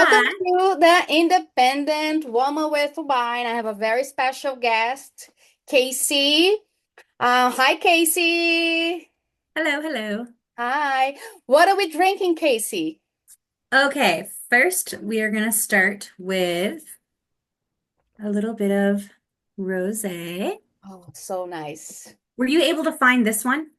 Welcome Hi. to the Independent Woman with Wine. I have a very special guest, Kasey. Hi, Kasey. Hello, hello. Hi. What are we drinking, Kasey? Okay, first we are going to start with a little bit of rosé. Oh, so nice. Were you able to find this one?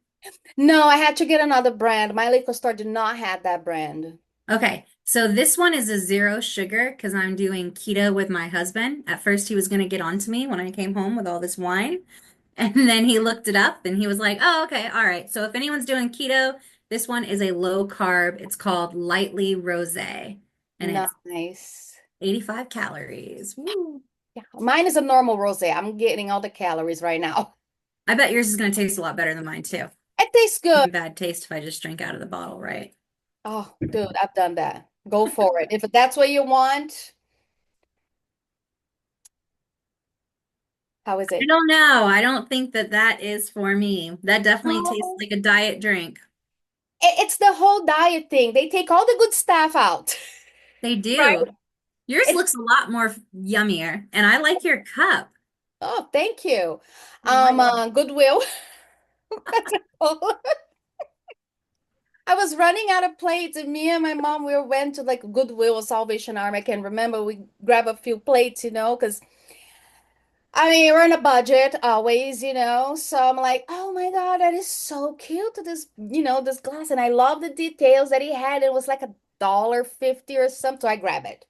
No, I had to get another brand. My liquor store did not have that brand. Okay, so this one is a zero sugar because I'm doing keto with my husband. At first, he was going to get on to me when I came home with all this wine. And then he looked it up and he was like, oh, okay, all right. So if anyone's doing keto, this one is a low carb. It's called Lightly Rosé and it's Nice. 85 calories. Woo. Yeah, mine is a normal rosé. I'm getting all the calories right now. I bet yours is going to taste a lot better than mine too. It tastes good. Bad taste if I just drink out of the bottle, right? Oh, dude, I've done that. Go for it. If that's what you want, how is I it? don't know. I don't think that that is for me. That definitely tastes No. like a diet drink. It's the whole diet thing. They take all the good stuff out, They right? do. Yours It's looks a lot more yummier, and I like your cup. oh, thank you. I like Goodwill. I was running out of plates, and me and my mom we went to like Goodwill or Salvation Army. I can remember we grab a few plates, because I mean we're on a budget always, So I'm like, oh my God, that is so cute. This glass, and I love the details that he had. It was like $1.50 or something. So I grab it.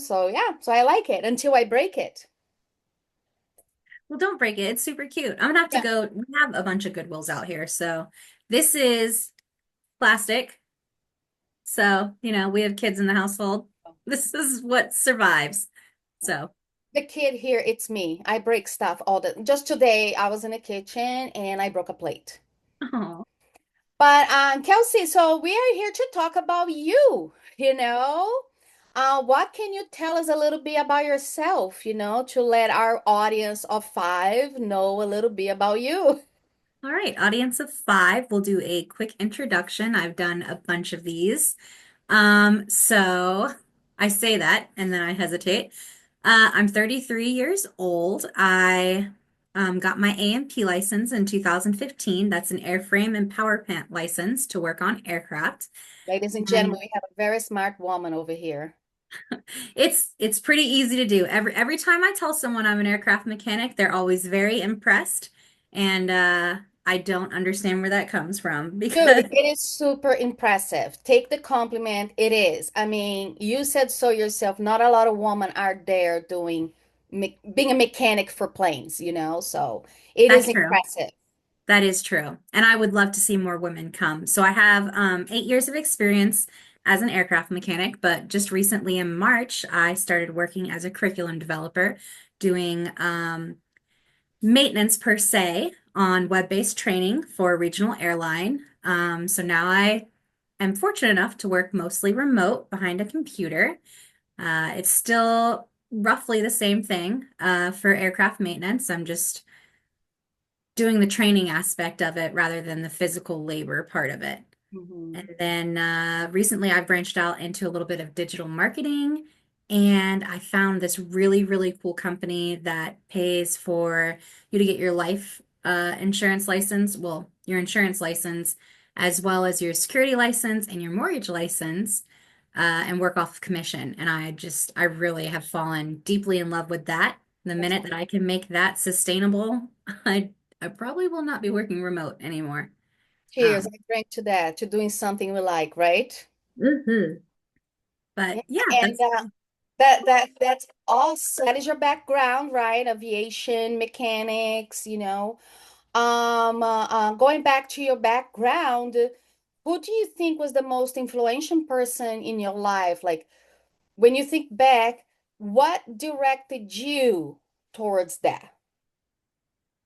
So yeah, so I like it until I break it. Well, don't break it. It's super cute. I'm gonna have to Yeah. go. We have a bunch of Goodwills out here. So this is plastic. So, we have kids in the household. This is what survives. So, The kid here, it's me. I break stuff all the just today I was in the kitchen and I broke a plate. oh, But Kelsey, so we are here to talk about you. What can you tell us a little bit about yourself, to let our audience of five know a little bit about you? all right. Audience of five, we'll do a quick introduction. I've done a bunch of these. So I say that and then I hesitate. I'm 33 years old. I got my A&P license in 2015. That's an airframe and power plant license to work on aircraft. Ladies and gentlemen, And we have a very smart woman over here. it's pretty easy to do. Every time I tell someone I'm an aircraft mechanic, they're always very impressed. And I don't understand where that comes from Dude, because it is super impressive. Take the compliment. It is. I mean, you said so yourself. Not a lot of women are there doing being a mechanic for planes. So it is that's true. impressive. That is true. And I would love to see more women come. So I have 8 years of experience as an aircraft mechanic, but just recently in March, I started working as a curriculum developer, doing maintenance per se on web-based training for a regional airline. So now I am fortunate enough to work mostly remote behind a computer. It's still roughly the same thing for aircraft maintenance. I'm just doing the training aspect of it rather than the physical labor part of it. Mhm. And then recently I've branched out into a little bit of digital marketing, and I found this really, really cool company that pays for you to get your life insurance license, well, your insurance license, as well as your security license and your mortgage license, and work off of commission. And I really have fallen deeply in love with that. The That's minute that I can make that sustainable, I probably will not be working remote anymore. cheers. Um, I drank to that, to doing something we like, right? mhm. Yeah. But yeah, And that's that's awesome. That is your background, right? Aviation, mechanics. Going back to your background, who do you think was the most influential person in your life? Like when you think back, what directed you towards that?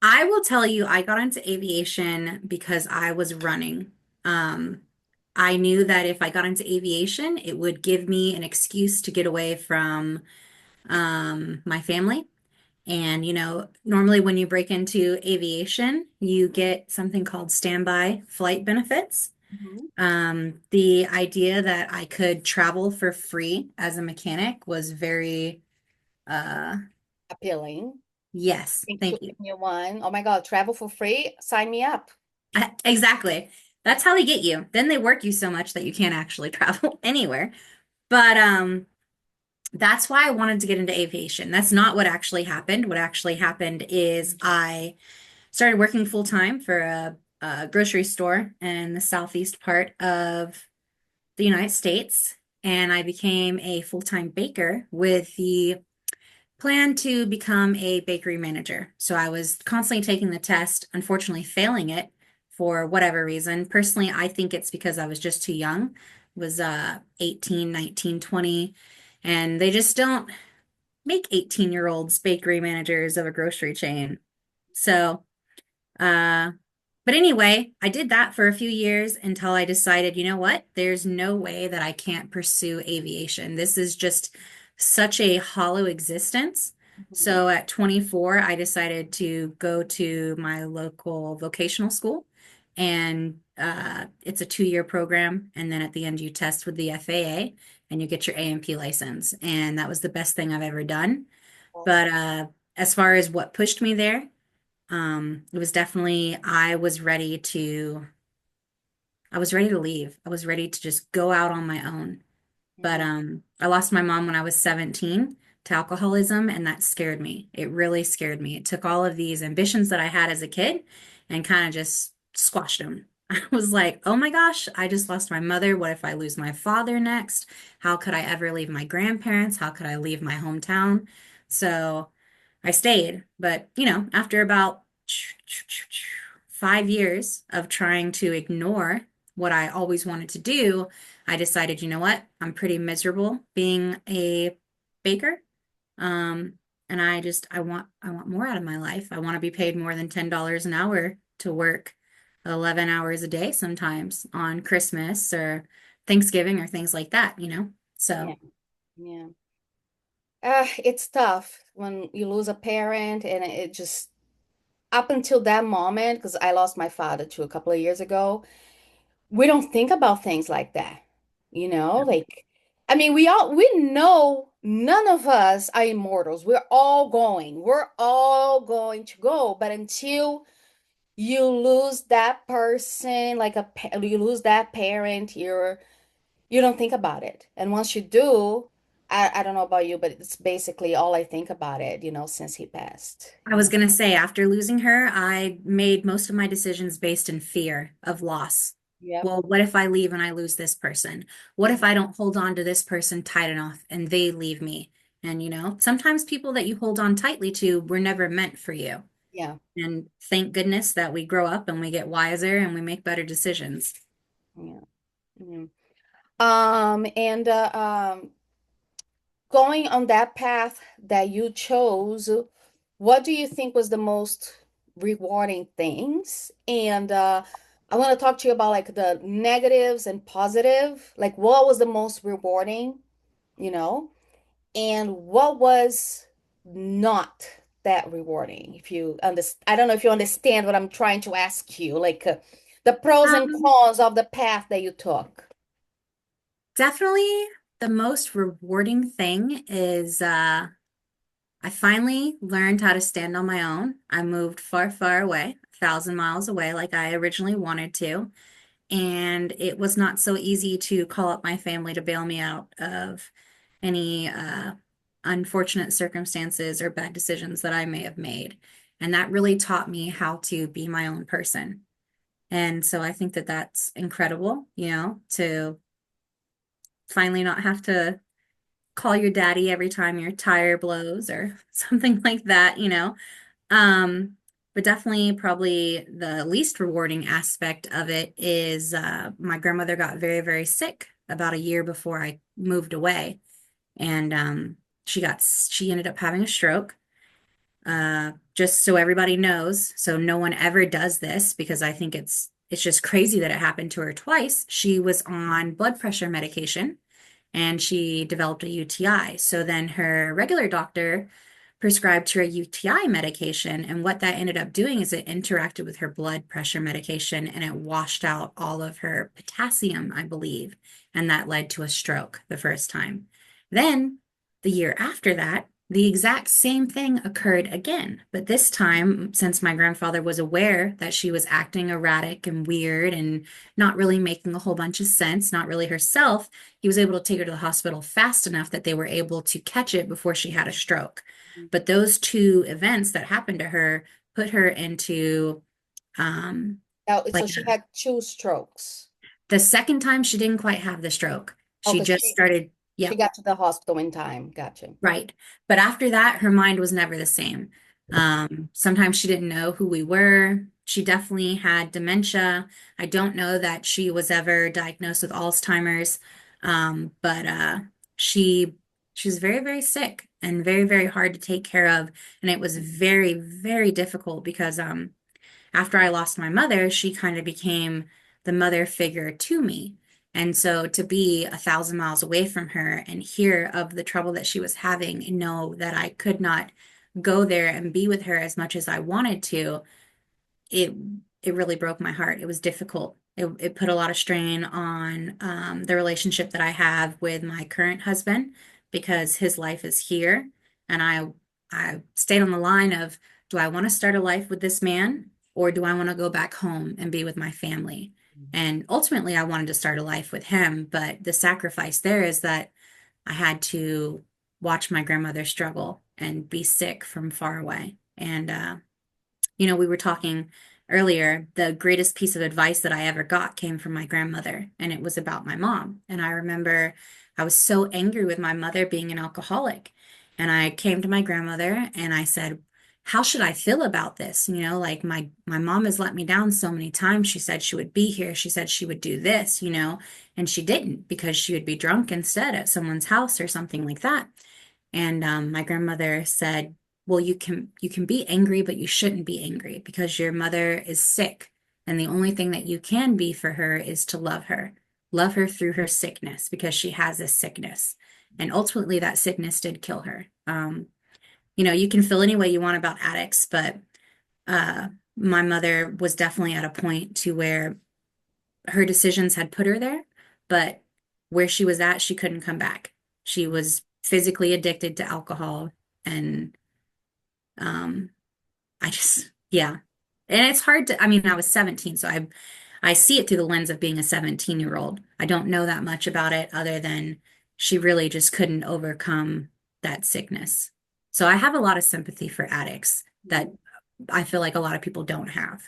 I will tell you, I got into aviation because I was running. Um, I knew that if I got into aviation, it would give me an excuse to get away from my family. And, normally when you break into aviation, you get something called standby flight benefits. Mhm. The idea that I could travel for free as a mechanic was very, uh, Appealing. yes, Thank thank you. you. Give me one. Oh my God, travel for free? Sign me up. Exactly. That's how they get you. Then they work you so much that you can't actually travel anywhere. But that's why I wanted to get into aviation. That's not what actually happened. What actually happened is I started working full time for a grocery store in the southeast part of the United States, and I became a full-time baker with the plan to become a bakery manager. So I was constantly taking the test, unfortunately failing it for whatever reason. Personally, I think it's because I was just too young. I was 18, 19, 20, and they just don't make 18-year-olds bakery managers of a grocery chain. So uh, but anyway, I did that for a few years until I decided, you know what? There's no way that I can't pursue aviation. This is just such a hollow existence. Mhm. So at 24, I decided to go to my local vocational school, and it's a 2-year program. And then at the end, you test with the FAA and you get your A&P license. And that was the best thing I've ever done. But Awesome. as far as what pushed me there, it was definitely, I was ready to leave. I was ready to just go out on my own. But Yeah. I lost my mom when I was 17 to alcoholism, and that scared me. It really scared me. It took all of these ambitions that I had as a kid and kind of just squashed them. I was like, oh my gosh, I just lost my mother. What if I lose my father next? How could I ever leave my grandparents? How could I leave my hometown? So I stayed. But, after about 5 years of trying to ignore what I always wanted to do, I decided, you know what? I'm pretty miserable being a baker. Um, and I want more out of my life. I want to be paid more than $10 an hour to work 11 hours a day sometimes on Christmas or Thanksgiving or things like that. Yeah. So Yeah. It's tough when you lose a parent and it just up until that moment, because I lost my father too a couple of years ago, we don't think about things like that. Like I mean, we know none of us are immortals. We're all going to go, but until you lose that person, like you lose that parent, you don't think about it. And once you do, I don't know about you, but it's basically all I think about it, since he passed, I was going to say, after losing her, I made most of my decisions based in fear of loss. Yep. Well, what if I leave and I lose this person? What if Mhm. I don't hold on to this person tight enough and they leave me? And, sometimes people that you hold on tightly to were never meant for you. Yeah. And thank goodness that we grow up and we get wiser and we make better decisions. Yeah. Mhm. And going on that path that you chose, what do you think was the most rewarding things? And I want to talk to you about like the negatives and positive. Like what was the most rewarding, you know, and what was not that rewarding? If you understand, I don't know if you understand what I'm trying to ask you, like the pros and Um, cons of the path that you took. Definitely the most rewarding thing is I finally learned how to stand on my own. I moved far, far away, 1,000 miles away, like I originally wanted to. And it was not so easy to call up my family to bail me out of any unfortunate circumstances or bad decisions that I may have made. And that really taught me how to be my own person. And so I think that that's incredible, to finally not have to call your daddy every time your tire blows or something like that. Um, but definitely, probably the least rewarding aspect of it is my grandmother got very, very sick about a year before I moved away, and she ended up having a stroke. Just so everybody knows, so no one ever does this because I think it's just crazy that it happened to her twice. She was on blood pressure medication and she developed a UTI. So then her regular doctor prescribed her a UTI medication. And what that ended up doing is it interacted with her blood pressure medication and it washed out all of her potassium, I believe. And that led to a stroke the first time. Then the year after that, the exact same thing occurred again. But this time, since my grandfather was aware that she was acting erratic and weird and not really making a whole bunch of sense, not really herself, he was able to take her to the hospital fast enough that they were able to catch it before she had a stroke. But those two events that happened to her put her into um Oh, so like she had two strokes. the second time she didn't quite have the stroke. Oh, She because just started, she yep, got to the hospital in time. Gotcha. right. But after that, her mind was never the same. Sometimes she didn't know who we were. She definitely had dementia. I don't know that she was ever diagnosed with Alzheimer's, but she she was very, very sick and very, very hard to take care of. And it was very, very difficult because after I lost my mother, she kind of became the mother figure to me. And so to be 1,000 miles away from her and hear of the trouble that she was having and know that I could not go there and be with her as much as I wanted to, it it really broke my heart. It was difficult. It put a lot of strain on the relationship that I have with my current husband because his life is here, and I stayed on the line of, do I want to start a life with this man or do I want to go back home and be with my family? And ultimately, I wanted to start a life with him, but the sacrifice there is that I had to watch my grandmother struggle and be sick from far away. And we were talking earlier, the greatest piece of advice that I ever got came from my grandmother, and it was about my mom. And I remember I was so angry with my mother being an alcoholic. And I came to my grandmother and I said, how should I feel about this? Like my mom has let me down so many times. She said she would be here. She said she would do this, and she didn't because she would be drunk instead at someone's house or something like that. And my grandmother said, "Well, you can be angry, but you shouldn't be angry because your mother is sick, and the only thing that you can be for her is to love her through her sickness because she has a sickness, and ultimately that sickness did kill her. You can feel any way you want about addicts, but uh, my mother was definitely at a point to where her decisions had put her there, but where she was at, she couldn't come back. She was physically addicted to alcohol, and um, yeah. And it's hard to, I mean, I was 17, so I see it through the lens of being a 17-year-old. I don't know that much about it other than she really just couldn't overcome that sickness. So I have a lot of sympathy for addicts that I feel like a lot of people don't have.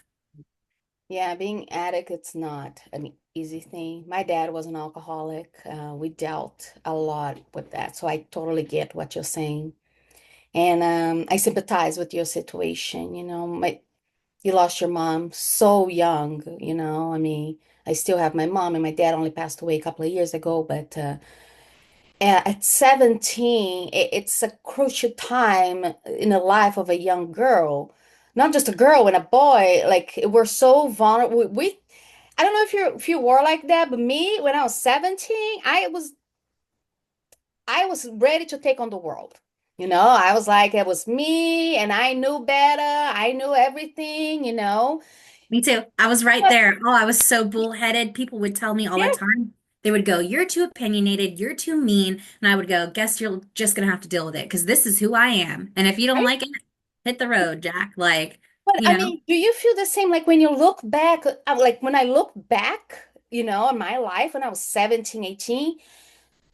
Yeah, being addict, it's not an easy thing. My dad was an alcoholic. We dealt a lot with that. So I totally get what you're saying. And I sympathize with your situation. You lost your mom so young, I mean, I still have my mom and my dad only passed away a couple of years ago, but at 17, it's a crucial time in the life of a young girl. Not just a girl and a boy, like we're so vulnerable. I don't know if you were like that, but me, when I was 17, I was ready to take on the world. I was like, it was me and I knew better. I knew everything. Me too. I was right But there. Oh, I was so bullheaded. People would tell me all the yeah, time. They would go, "You're too opinionated. You're too mean." And I would go, "Guess you're just gonna have to deal with it because this is who I am. And if you don't right? like it, hit the road, Jack." Like, But you I know, mean, do you feel the same like when you look back, like when I look back, in my life when I was 17, 18,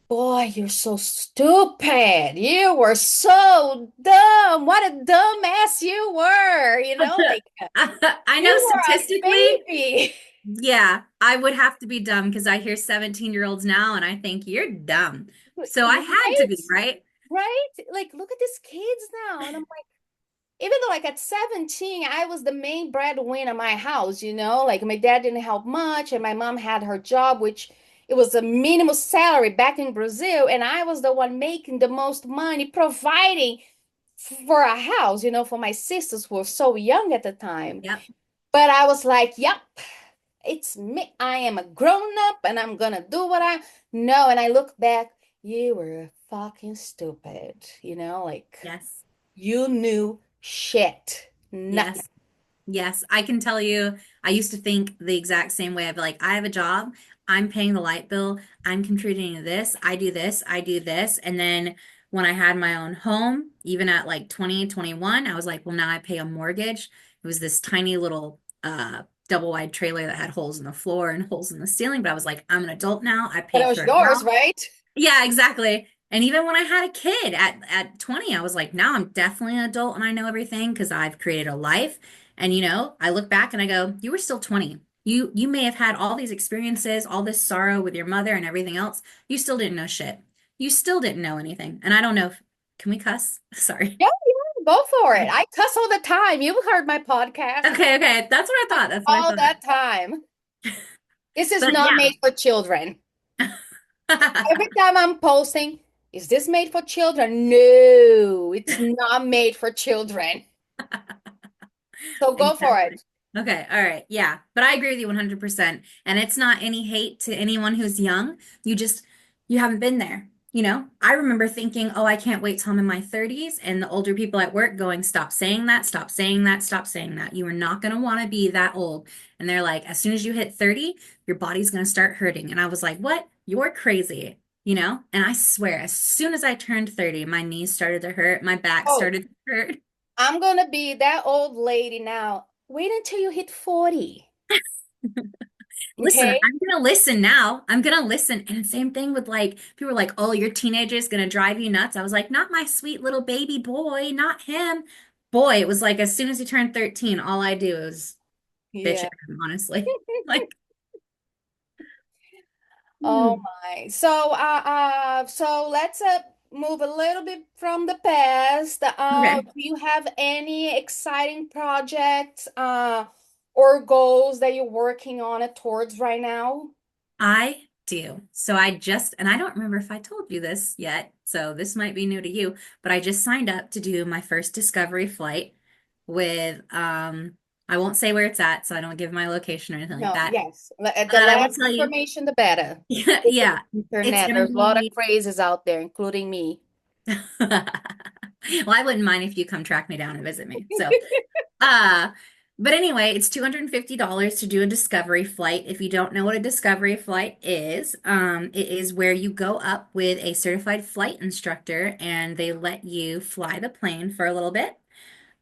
boy, you're so stupid. You were so dumb. What a dumb ass you were, like I know you were a statistically, baby. yeah, I would have to be dumb because I hear 17-year-olds now and I think you're dumb. So I had to Right? be, right? Right? Like, look at these kids now. And I'm like, even though like at 17, I was the main breadwinner in my house, like my dad didn't help much, and my mom had her job, which it was a minimal salary back in Brazil, and I was the one making the most money, providing for a house, for my sisters who were so young at the time. Yep. But I was like, yep, it's me. I am a grown up and I'm gonna do what I know. And I look back, you were fucking stupid, like Yes. You knew shit. Nothing. Yes. Yes, I can tell you, I used to think the exact same way. I'd be like, I have a job, I'm paying the light bill, I'm contributing to this, I do this. And then when I had my own home, even at like 20, 21, I was like, well, now I pay a mortgage. It was this tiny little double wide trailer that had holes in the floor and holes in the ceiling. But I was like, I'm an adult now, I But pay it was for it yours, all. right? Yeah, exactly. And even when I had a kid at 20, I was like, now I'm definitely an adult and I know everything because I've created a life. And I look back and I go, you were still 20. You may have had all these experiences, all this sorrow with your mother and everything else. You still didn't know shit. You still didn't know anything. And I don't know if, can we cuss? Sorry. Yeah, yeah, go for it. I cuss all the time. You've heard my podcast. Okay, okay. That's what I thought. That's what All I that time. This is thought. not made for children. But Every time I'm posting, is this made for children? No, it's not made for children. So go for Exactly. it. Okay, all right. Yeah. But I agree with you 100%. And it's not any hate to anyone who's young. You haven't been there. I remember thinking, oh, I can't wait till I'm in my 30s. And the older people at work going, stop saying that, stop saying that, stop saying that. You are not going to want to be that old. And they're like, as soon as you hit 30, your body's going to start hurting. And I was like, what? You're crazy. And I swear, as soon as I turned 30, my knees started to hurt, my back Oh, started to hurt. I'm gonna be that old lady now. Wait until you hit 40. Listen, Okay? I'm gonna listen now. I'm gonna listen. And same thing with like people were like, "Oh, your teenager's gonna drive you nuts." I was like, "Not my sweet little baby boy, not him." Boy, it was like as soon as he turned 13, all I do is bitch Yeah. at him, honestly. Like, Oh hmm. my. So let's move a little bit from the past. Okay. Do you have any exciting projects or goals that you're working on it towards right now? I do. So and I don't remember if I told you this yet, so this might be new to you, but I just signed up to do my first discovery flight with, I won't say where it's at, so I don't give my location or anything like No, that. yes. The But I will less tell you, information, the better. yeah, With the yeah, it's internet, gonna there's a lot of be, crazes out there, including me. well, I wouldn't mind if you come track me down and visit me. Uh, but anyway, it's $250 to do a discovery flight. If you don't know what a discovery flight is, it is where you go up with a certified flight instructor and they let you fly the plane for a little bit.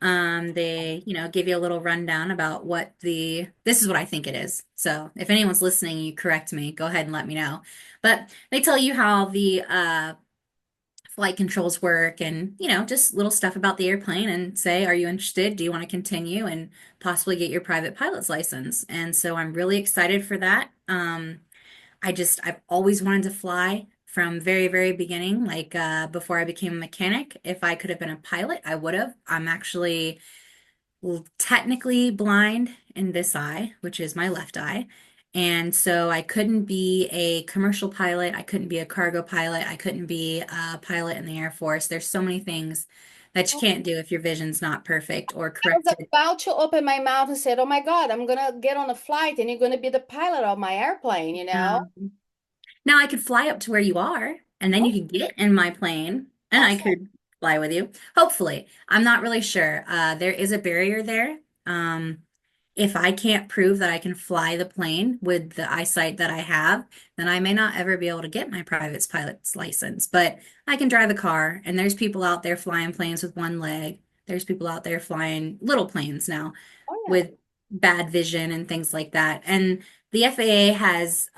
They give you a little rundown about this is what I think it is. So if anyone's listening, you correct me, go ahead and let me know. But they tell you how the flight controls work and, just little stuff about the airplane and say, are you interested? Do you want to continue and possibly get your private pilot's license? And so I'm really excited for that. I've always wanted to fly from very, very beginning, like before I became a mechanic. If I could have been a pilot, I would have. I'm actually technically blind in this eye, which is my left eye. And so I couldn't be a commercial pilot. I couldn't be a cargo pilot. I couldn't be a pilot in the Air Force. There's so many things that you can't do if your vision's not perfect or I was corrected. about to open my mouth and said, "Oh my God, I'm gonna get on a flight and you're gonna be the pilot of my airplane, you know?" Um, Now I could fly up to where you are, and then you Oh, could get in my plane, and I awesome. could fly with you. Hopefully. I'm not really sure. There is a barrier there. If I can't prove that I can fly the plane with the eyesight that I have, then I may not ever be able to get my private pilot's license. But I can drive a car, and there's people out there flying planes with one leg. There's people out there flying little planes now Oh yeah. with bad vision and things like that. And the FAA has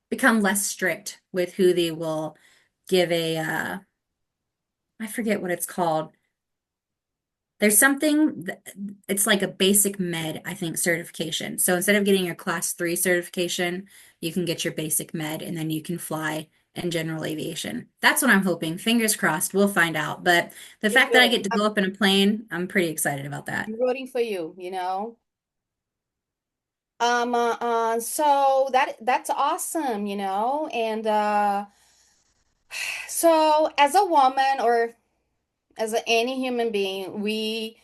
become less strict with who they will give I forget what it's called. There's it's like a basic med, I think, certification. So instead of getting your class 3 certification, you can get your basic med and then you can fly in general aviation. That's what I'm hoping. Fingers crossed, we'll find out. But the You fact that I will. get to go up in a plane, I'm pretty excited about that. I'm rooting for you, you know? So that's awesome, you know? And so as a woman or as any human being, we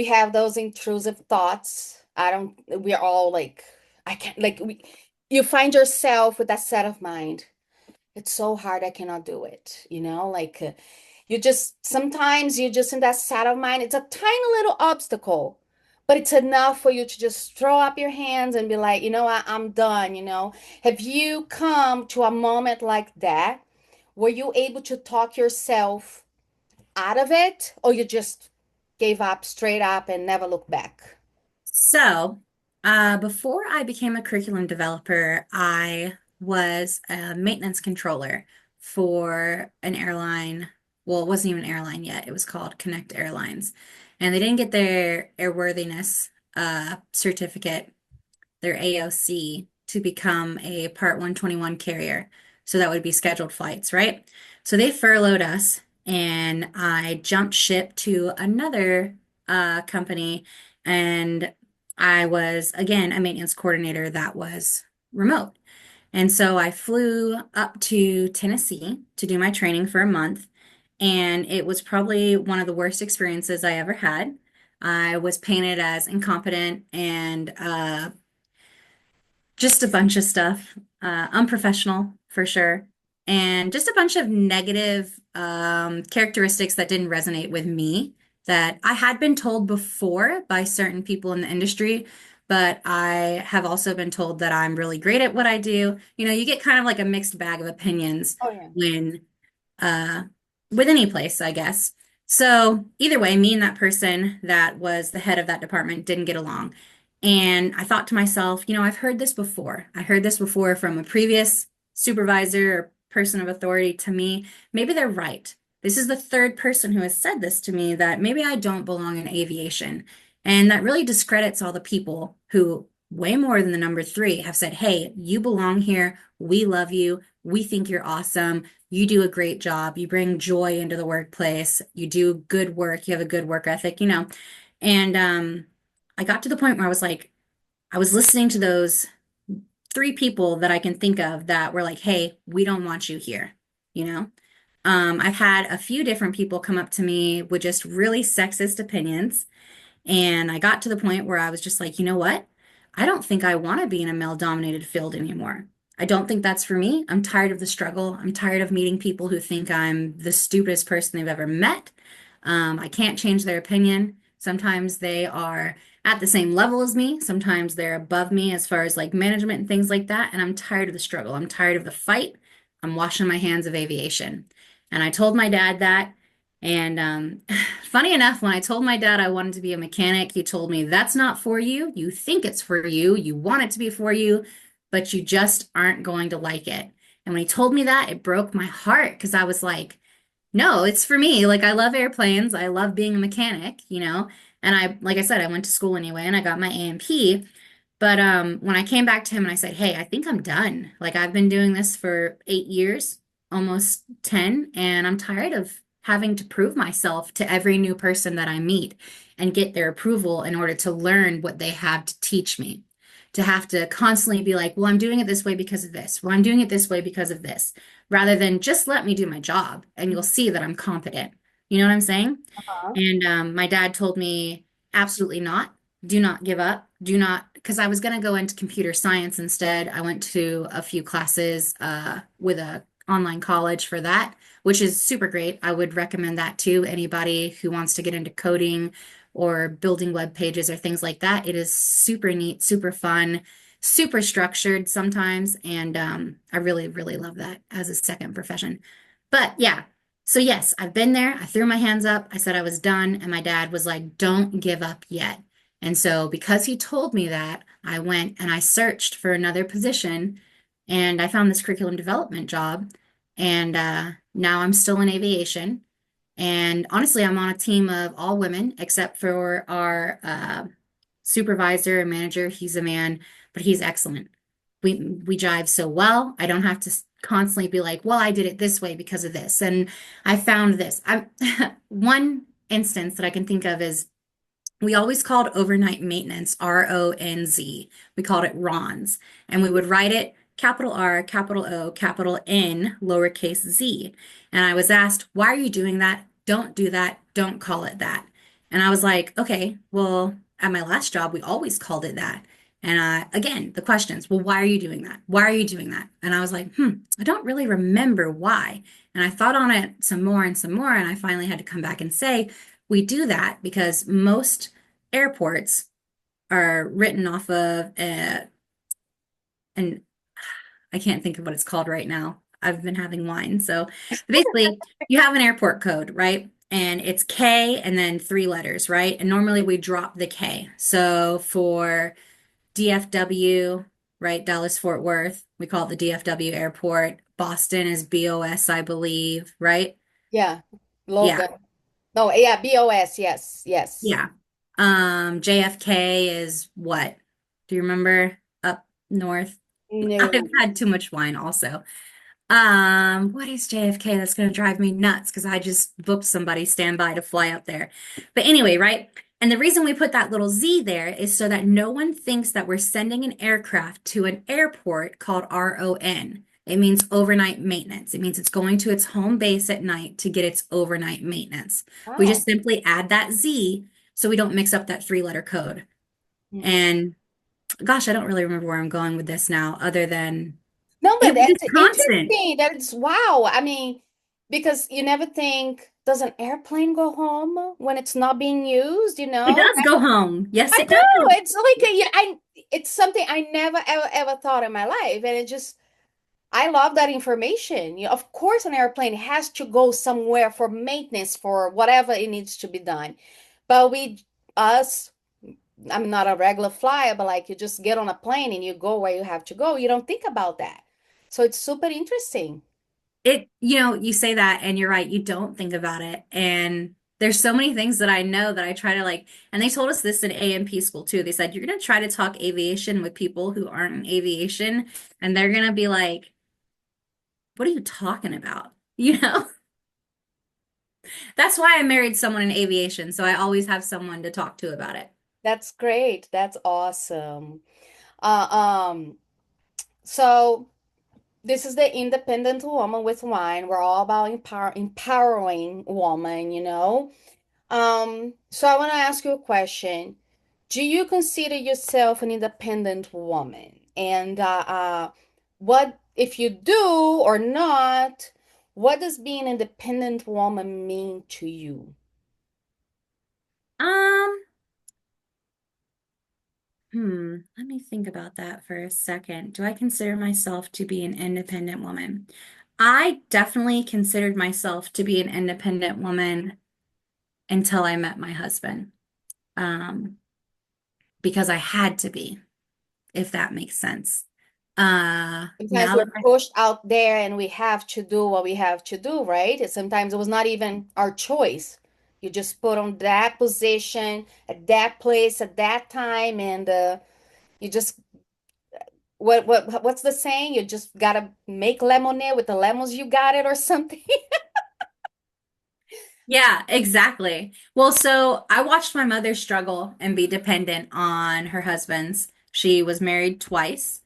have those intrusive thoughts. I don't, we're all like, I can't, like, you find yourself with that set of mind. It's so hard, I cannot do it, you know? Like, You just sometimes you're just in that state of mind. It's a tiny little obstacle, but it's enough for you to just throw up your hands and be like, you know what, I'm done, you know. Have you come to a moment like that? Were you able to talk yourself out of it, or you just gave up straight up and never looked back? So, before I became a curriculum developer, I was a maintenance controller for an airline. Well, it wasn't even an airline yet. It was called Connect Airlines. And they didn't get their airworthiness certificate, their AOC, to become a Part 121 carrier. So that would be scheduled flights, right? So they furloughed us, and I jumped ship to another company, and I was, again, a maintenance coordinator that was remote. And so I flew up to Tennessee to do my training for a month, and it was probably one of the worst experiences I ever had. I was painted as incompetent and just a bunch of stuff, unprofessional for sure, and just a bunch of negative characteristics that didn't resonate with me that I had been told before by certain people in the industry, but I have also been told that I'm really great at what I do. You know, you get kind of like a mixed bag of opinions Oh yeah. when uh, with any place, I guess. So either way, me and that person that was the head of that department didn't get along. And I thought to myself, you know, I've heard this before. I heard this before from a previous supervisor or person of authority to me. Maybe they're right. This is the third person who has said this to me that maybe I don't belong in aviation. And that really discredits all the people who, way more than the number three, have said, hey, you belong here. We love you. We think you're awesome. You do a great job. You bring joy into the workplace. You do good work. You have a good work ethic, you know. And I got to the point where I was like, I was listening to those three people that I can think of that were like, hey, we don't want you here, you know. I've had a few different people come up to me with just really sexist opinions, and I got to the point where I was just like, you know what? I don't think I want to be in a male-dominated field anymore. I don't think that's for me. I'm tired of the struggle. I'm tired of meeting people who think I'm the stupidest person they've ever met. I can't change their opinion. Sometimes they are at the same level as me. Sometimes they're above me as far as like management and things like that. And I'm tired of the struggle. I'm tired of the fight. I'm washing my hands of aviation. And I told my dad that. And funny enough, when I told my dad I wanted to be a mechanic, he told me, that's not for you. You think it's for you. You want it to be for you, but you just aren't going to like it. And when he told me that, it broke my heart because I was like, no, it's for me. Like, I love airplanes. I love being a mechanic, you know? And I, like I said, I went to school anyway and I got my A&P. But when I came back to him and I said, "Hey, I think I'm done. Like I've been doing this for 8 years, almost 10, and I'm tired of having to prove myself to every new person that I meet and get their approval in order to learn what they have to teach me. To have to constantly be like, well, I'm doing it this way because of this. Well, I'm doing it this way because of this, rather than just let me do my job and you'll see that I'm competent. You know what I'm saying? Uh-huh. And my dad told me, absolutely not. Do not give up. Do not, because I was going to go into computer science instead. I went to a few classes with a online college for that, which is super great. I would recommend that to anybody who wants to get into coding or building web pages or things like that. It is super neat, super fun, super structured sometimes, and I really, really love that as a second profession. But yeah, so yes, I've been there. I threw my hands up. I said I was done, and my dad was like, "Don't give up yet." And so because he told me that, I went and I searched for another position, and I found this curriculum development job, and now I'm still in aviation. And honestly, I'm on a team of all women except for our supervisor and manager. He's a man, but he's excellent. We jive so well. I don't have to constantly be like, well, I did it this way because of this, and I found this. I one instance that I can think of is we always called overnight maintenance RONZ. We called it RONS, and we would write it capital R, capital O, capital N, lowercase z. And I was asked, why are you doing that? Don't do that. Don't call it that. And I was like, okay, well, at my last job, we always called it that. And again, the questions, well, why are you doing that? Why are you doing that? And I was like, I don't really remember why. And I thought on it some more and some more. And I finally had to come back and say, we do that because most airports are written off of an I can't think of what it's called right now. I've been having wine. So basically, you have an airport code, right? And it's K and then three letters, right? And normally we drop the K. So for DFW, right? Dallas Fort Worth, we call it the DFW airport. Boston is BOS, I believe, right? Yeah. Yeah. Logan. No, yeah, BOS. Yes, yes. Yeah. JFK is what? Do you remember up north? I've No. had too much wine also. What is JFK that's going to drive me nuts because I just booked somebody standby to fly up there. But anyway, right? And the reason we put that little Z there is so that no one thinks that we're sending an aircraft to an airport called RON. It means overnight maintenance. It means it's going to its home base at night to get its overnight maintenance. We just Wow. simply add that Z so we don't mix up that three-letter code. Mm. And gosh, I don't really remember where I'm going with this now, other than No, it but was that's just constant. interesting. That's wow. I mean, because you never think, does an airplane go home when it's not being used, you It know? does go home. Yes, I it does. know. It's like it's something I never ever thought in my life. And it just I love that information. You know, of course an airplane has to go somewhere for maintenance for whatever it needs to be done. But us, I'm not a regular flyer, but like you just get on a plane and you go where you have to go. You don't think about that. So it's super interesting. You say that and you're right, you don't think about it. And there's so many things that I know that I try to like, and they told us this in AMP school too. They said, you're going to try to talk aviation with people who aren't in aviation, and they're going to be like, what are you talking about? You know, that's why I married someone in aviation. So I always have someone to talk to about it. That's great. That's awesome. Uh, um, so this is the independent woman with wine. We're all about empowering woman, you know. So I want to ask you a question. Do you consider yourself an independent woman? And what, if you do or not, what does being an independent woman mean to you? Um, let me think about that for a second. Do I consider myself to be an independent woman? I definitely considered myself to be an independent woman until I met my husband. Um, because I had to be, if that makes sense. Sometimes Now we're that I, pushed out there and we have to do what we have to do, right? And sometimes it was not even our choice. You just put on that position at that place at that time, and you just what's the saying? You just gotta make lemonade with the lemons you got it or something. yeah, exactly. Well, so I watched my mother struggle and be dependent on her husband's. She was married twice,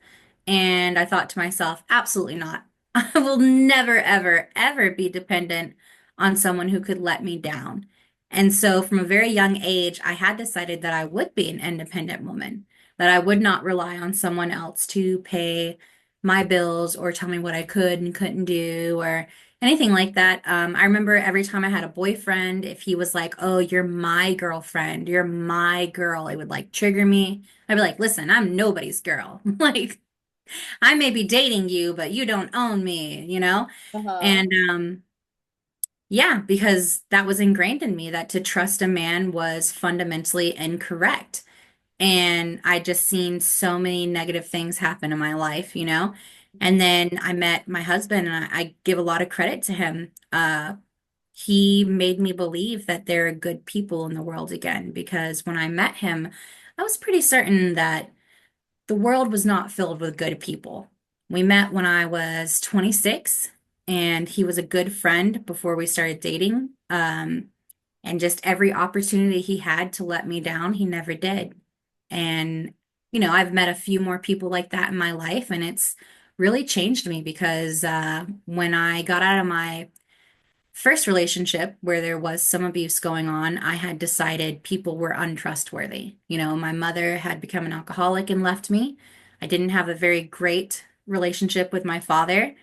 and I thought to myself, absolutely not. I will never, ever, ever be dependent on someone who could let me down. And so from a very young age, I had decided that I would be an independent woman, that I would not rely on someone else to pay my bills or tell me what I could and couldn't do or anything like that. I remember every time I had a boyfriend, if he was like, "Oh, you're my girlfriend, you're my girl," it would like trigger me. I'd be like, "Listen, I'm nobody's girl. Like, I may be dating you, but you don't own me, you know?" Uh-huh. And yeah, because that was ingrained in me that to trust a man was fundamentally incorrect. And I just seen so many negative things happen in my life, you know? And then I met my husband, and I give a lot of credit to him. He made me believe that there are good people in the world again, because when I met him, I was pretty certain that the world was not filled with good people. We met when I was 26, and he was a good friend before we started dating. And just every opportunity he had to let me down, he never did. And, I've met a few more people like that in my life, and it's really changed me because when I got out of my first relationship where there was some abuse going on, I had decided people were untrustworthy. You know, my mother had become an alcoholic and left me. I didn't have a very great relationship with my father.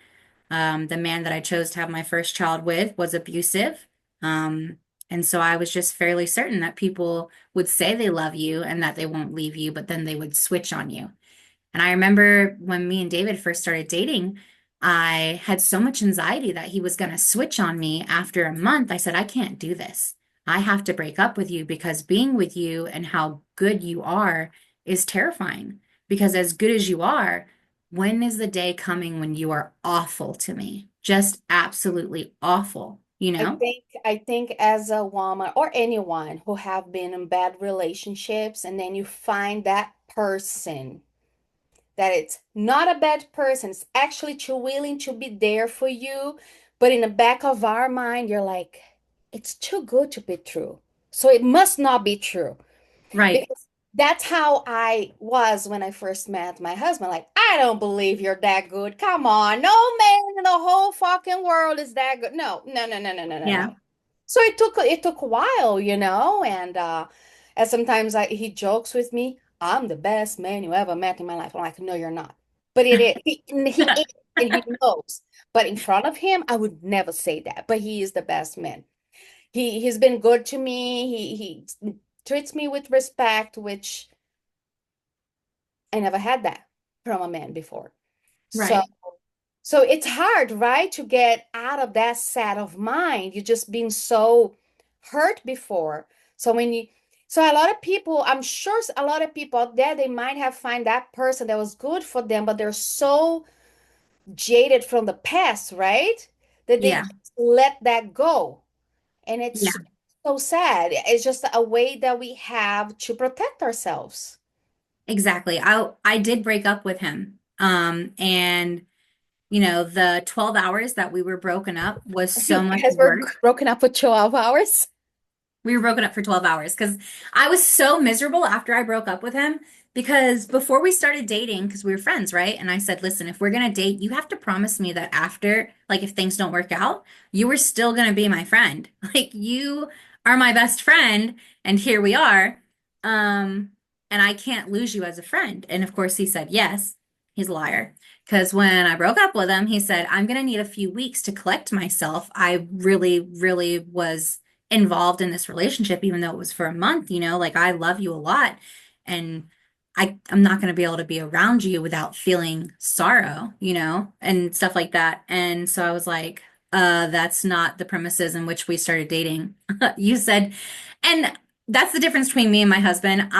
The man that I chose to have my first child with was abusive. Um, and so I was just fairly certain that people would say they love you and that they won't leave you, but then they would switch on you. And I remember when me and David first started dating, I had so much anxiety that he was going to switch on me after a month. I said, I can't do this. I have to break up with you because being with you and how good you are is terrifying. Because as good as you are, when is the day coming when you are awful to me? Just absolutely awful, you know? I think as a woman or anyone who have been in bad relationships and then you find that person that it's not a bad person, it's actually too willing to be there for you, but in the back of our mind, you're like, it's too good to be true. So it must not be true. Right. Because that's how I was when I first met my husband. Like, I don't believe you're that good. Come on. No man in the whole fucking world is that good. No, no, no, no, no, no, no, Yeah. no. So it took a while, you know, and sometimes he jokes with me, I'm the best man you ever met in my life. I'm like, no, you're not. But it is. He is, and he knows. But in front of him, I would never say that. But he is the best man. He's been good to me. He treats me with respect, which I never had that from a man before. So Right. so it's hard, right, to get out of that set of mind. You just been so hurt before. So when you so a lot of people, I'm sure a lot of people out there, they might have find that person that was good for them, but they're so jaded from the past, right? That they Yeah. just let that go. And Yeah. it's so sad. It's just a way that we have to protect ourselves. Exactly. I did break up with him. And you know, the 12 hours that we were broken up was so much As we're worse. broken up for 12 hours. We were broken up for 12 hours because I was so miserable after I broke up with him. Because before we started dating, because we were friends, right? And I said, listen, if we're gonna date, you have to promise me that after, like, if things don't work out, you are still gonna be my friend. Like, you are my best friend, and here we are. Um, and I can't lose you as a friend. And of course, he said yes. He's a liar. Because when I broke up with him, he said, I'm gonna need a few weeks to collect myself. I really, really was involved in this relationship, even though it was for a month, you know, like I love you a lot. And I'm not going to be able to be around you without feeling sorrow, you know, and stuff like that. And so I was like, that's not the premises in which we started dating. You said, and that's the difference between me and my husband.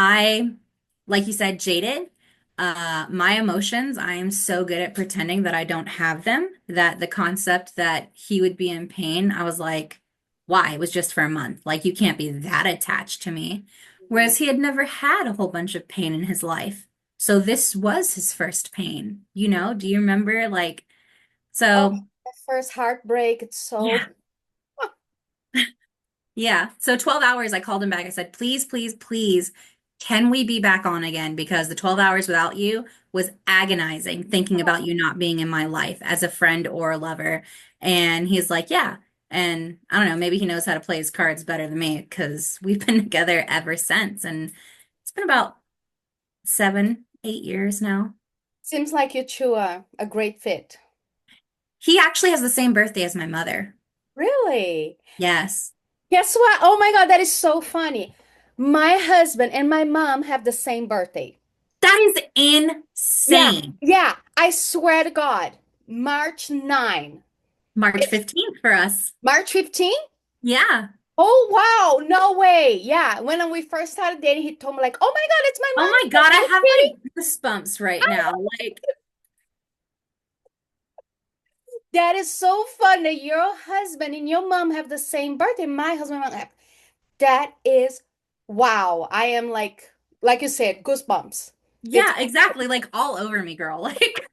Like you said, jaded. My emotions, I am so good at pretending that I don't have them, that the concept that he would be in pain, I was like, why? It was just for a month. Like, you can't be that attached to me. Mhm. Whereas he had never had a whole bunch of pain in his life. So this was his first pain. You know, do you remember? Like, Oh, so the first heartbreak, it's so yeah. Yeah. So 12 hours, I called him back. I said, please, please, please, can we be back on again? Because the 12 hours without you was agonizing, thinking about you not being in my life as a friend or a lover. And he's like, yeah. And I don't know, maybe he knows how to play his cards better than me because we've been together ever since. And it's been about 7, 8 years now. seems like you two are a great fit. He actually has the same birthday as my mother. Really? Yes. Guess what? Oh my God, that is so funny. My husband and my mom have the same birthday. That is Yeah, insane. yeah, I swear to God. March 9. March It's 15th for us. March 15? Yeah. Oh wow, no way. Yeah, when we first started dating, he told me like, "Oh my God, it's my Oh mom's my God, birthday." I Are you have kidding? like goosebumps right now. Like, That is so fun that your husband and your mom have the same birthday. My husband and mom have. That is wow. I am like you said, goosebumps. It's yeah, exactly. Like all over me, girl. Like,